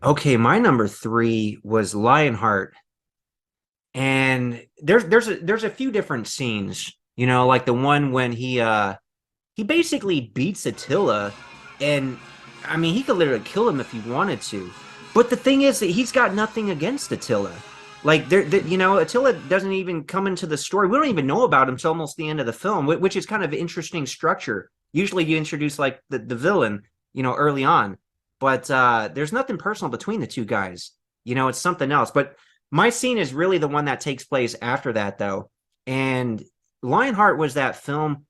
Okay, my number three was Lionheart, and there's a few different scenes, like the one when he basically beats Attila, and I mean he could literally kill him if he wanted to. But the thing is that he's got nothing against Attila. Like Attila doesn't even come into the story. We don't even know about him until almost the end of the film, which is kind of interesting structure. Usually you introduce like the villain, early on, but there's nothing personal between the two guys. It's something else. But my scene is really the one that takes place after that, though. And Lionheart was that film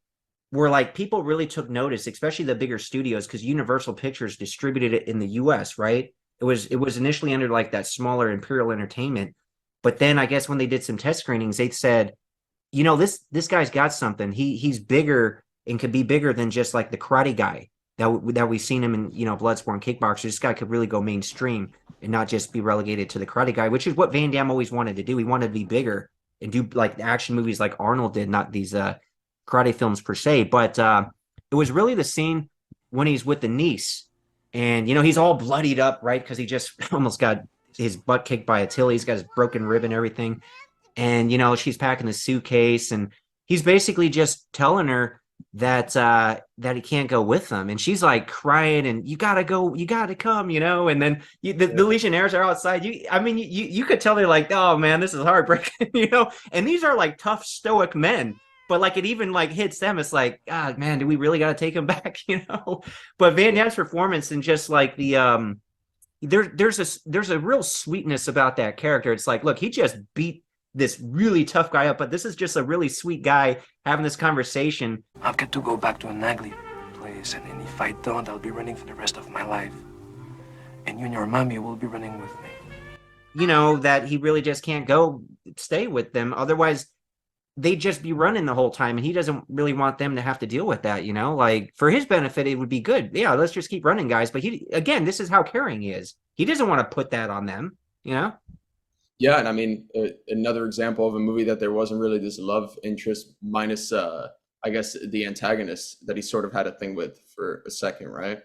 where like people really took notice, especially the bigger studios, because Universal Pictures distributed it in the US, right? It was initially under like that smaller Imperial Entertainment. But then I guess when they did some test screenings, they said, this guy's got something. He's bigger and could be bigger than just like the karate guy that we've seen him in, Bloodsport, Kickboxer. This guy could really go mainstream and not just be relegated to the karate guy, which is what Van Damme always wanted to do. He wanted to be bigger and do like action movies like Arnold did, not these karate films per se. But it was really the scene when he's with the niece, and he's all bloodied up, right? Because he just almost got his butt kicked by Attila. He's got his broken rib and everything, and she's packing the suitcase, and he's basically just telling her that he can't go with them, and she's like crying, and you gotta go, you gotta come, and then the Legionnaires are outside. You could tell they're like, oh man, this is heartbreaking, and these are like tough stoic men, but like it even like hits them. It's like, God, man, do we really got to take him back, But Van Damme's performance and just like there's a real sweetness about that character. It's like, look, he just beat this really tough guy up, but this is just a really sweet guy having this conversation. I've got to go back to an ugly place, and if I don't, I'll be running for the rest of my life. And you and your mommy will be running with me. That he really just can't go stay with them. Otherwise, they'd just be running the whole time, and he doesn't really want them to have to deal with that. Like for his benefit, it would be good. Yeah, let's just keep running, guys. But this is how caring he is. He doesn't want to put that on them. Yeah, and I mean, another example of a movie that there wasn't really this love interest minus, I guess, the antagonist that he sort of had a thing with for a second, right?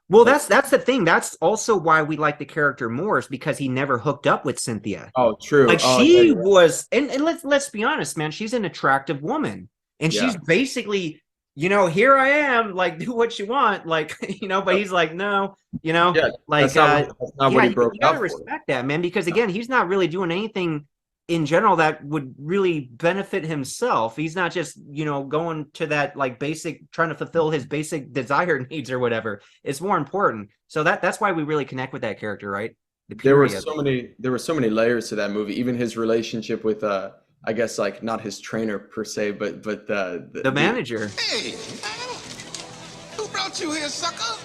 Well, Like, that's the thing. That's also why we like the character more, is because he never hooked up with Cynthia. oh, true. Like Oh, yeah, she you're right. was, and let's be honest, man, she's an attractive woman. And she's Yeah, basically, here I am, like, do what you want, like, but yep. he's like, no, Yeah. like That's not what yeah, he you, broke you gotta out for. respect that, man, because No. again, he's not really doing anything in general that would really benefit himself. He's not just, going to that like basic, trying to fulfill his basic desire needs or whatever. It's more important. So that's why we really connect with that character, right? The purity of it. There were so many layers to that movie. Even his relationship with, I guess, like not his trainer per se, but The manager. Hey, who brought you here, sucker?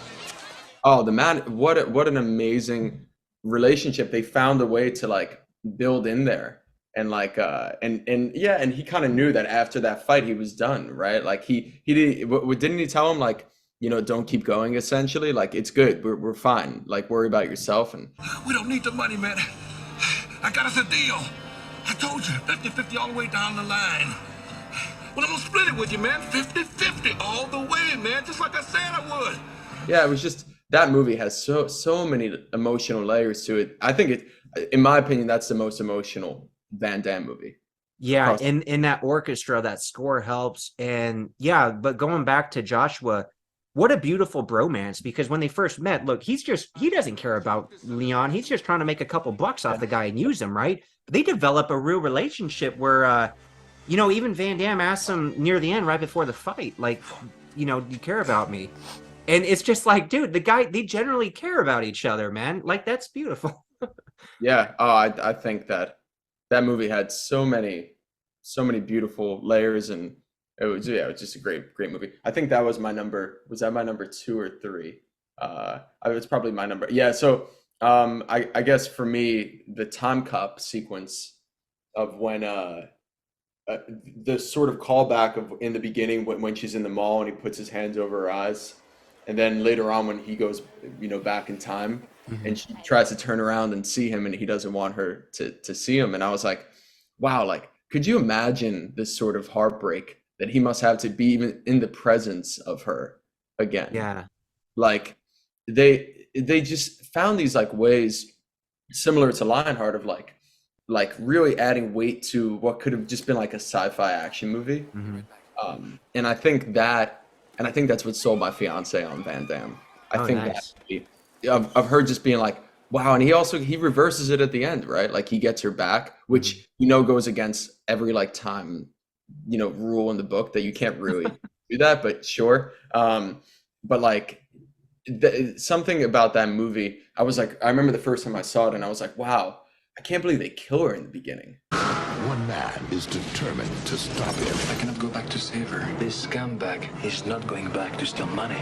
oh, the man, what an amazing relationship they found a way to like build in there. And like and yeah, and he kind of knew that after that fight he was done, right? Like he did, didn't he tell him like, don't keep going, essentially, like it's good, we're fine, like worry about yourself. And We don't need the money, man. I got us a deal. I told you, 50-50 all the way down the line. Well, I'm gonna split it with you, man. 50-50 all the way, man. Just like I said I would. yeah, it was just that movie has so many emotional layers to it. I think it, in my opinion, that's the most emotional Van Damme movie Yeah, across. in that orchestra, that score helps. And yeah, but going back to Joshua, what a beautiful bromance, because when they first met, look, he doesn't care about Leon. He's just trying to make a couple bucks off the guy and use him, right? They develop a real relationship where even Van Damme asks him near the end, right before the fight, like, do you care about me? And it's just like, dude, they generally care about each other, man. Like, that's beautiful. Yeah, oh, I think that that movie had so many beautiful layers, and it was just a great movie. I think that was my number. Was that my number two or three? It's probably my number. Yeah. So I guess for me, the time cop sequence of when uh, the sort of callback of in the beginning when she's in the mall and he puts his hands over her eyes, and then later on when he goes, back in time, and Mhm. she tries to turn around and see him, and he doesn't want her to see him, and I was like, wow, like could you imagine this sort of heartbreak that he must have to be even in the presence of her again? Yeah. Like they they just found these like ways similar to Lionheart of like really adding weight to what could have just been like a sci-fi action movie. Mhm. And I think that's what sold my fiance on Van Damme. I Oh, think that nice. of her just being like, wow, and he reverses it at the end, right? Like he gets her back, Mhm. which goes against every like time, rule in the book that you can't really do that, but sure. But like something about that movie, I was like, I remember the first time I saw it, and I was like, wow, I can't believe they kill her in the beginning. One man is determined to stop him. I cannot go back to save her. This scumbag is not going back to steal money.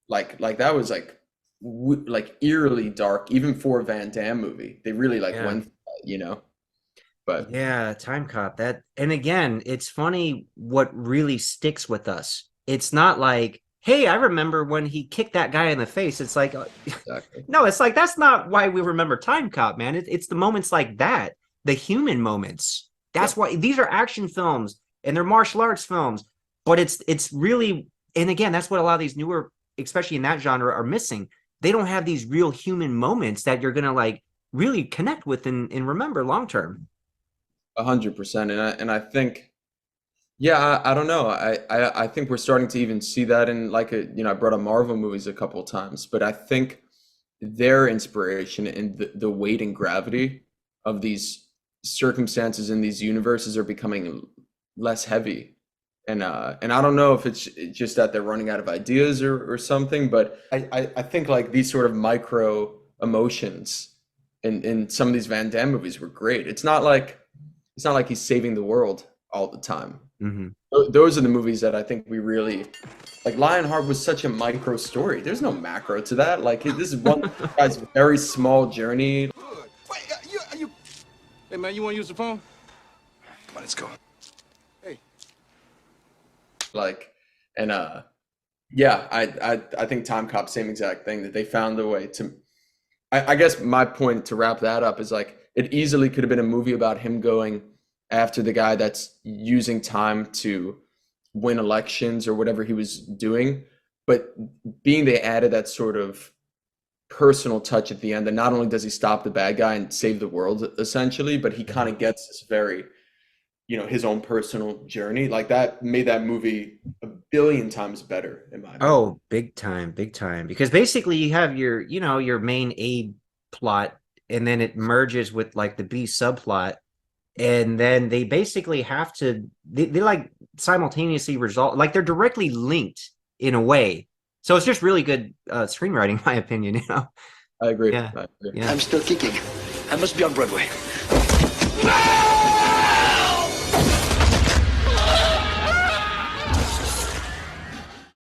Like that was like like eerily dark, even for a Van Damme movie. They really like Yeah. went, for that. But Yeah, Time Cop. That, and again, it's funny what really sticks with us. It's not like, hey, I remember when he kicked that guy in the face. It's like, exactly. no, it's like that's not why we remember Time Cop, man. It's the moments like that, the human moments. That's Yep. why these are action films and they're martial arts films. But it's really, and again, that's what a lot of these newer, especially in that genre, are missing. They don't have these real human moments that you're gonna like really connect with and remember long term. 100%. And I think, yeah, I don't know. I think we're starting to even see that in like I brought up Marvel movies a couple of times, but I think their inspiration and the weight and gravity of these circumstances in these universes are becoming less heavy. And I don't know if it's just that they're running out of ideas or something, but I think like these sort of micro emotions in some of these Van Damme movies were great. It's not like he's saving the world all the time. Mm-hmm. Those are the movies that I think we really like. Lionheart was such a micro story. There's no macro to that. Like this is one guy's very small journey. Wait, you. Hey, man, you want to use the phone? Come on, let's go. Hey. Like, and yeah, I think Time Cop, same exact thing, that they found a way to. I guess my point to wrap that up is like it easily could have been a movie about him going after the guy that's using time to win elections or whatever he was doing, but being they added that sort of personal touch at the end, that not only does he stop the bad guy and save the world essentially, but he kind of gets this very, his own personal journey. Like that made that movie a billion times better in my opinion. Oh, big time, big time. Because basically you have your main A plot, and then it merges with like the B subplot, and then they basically have to they like simultaneously resolve, like they're directly linked in a way. So it's just really good screenwriting, in my opinion. I agree. Yeah. I agree. Yeah. I'm still kicking. I must be on Broadway. Ah!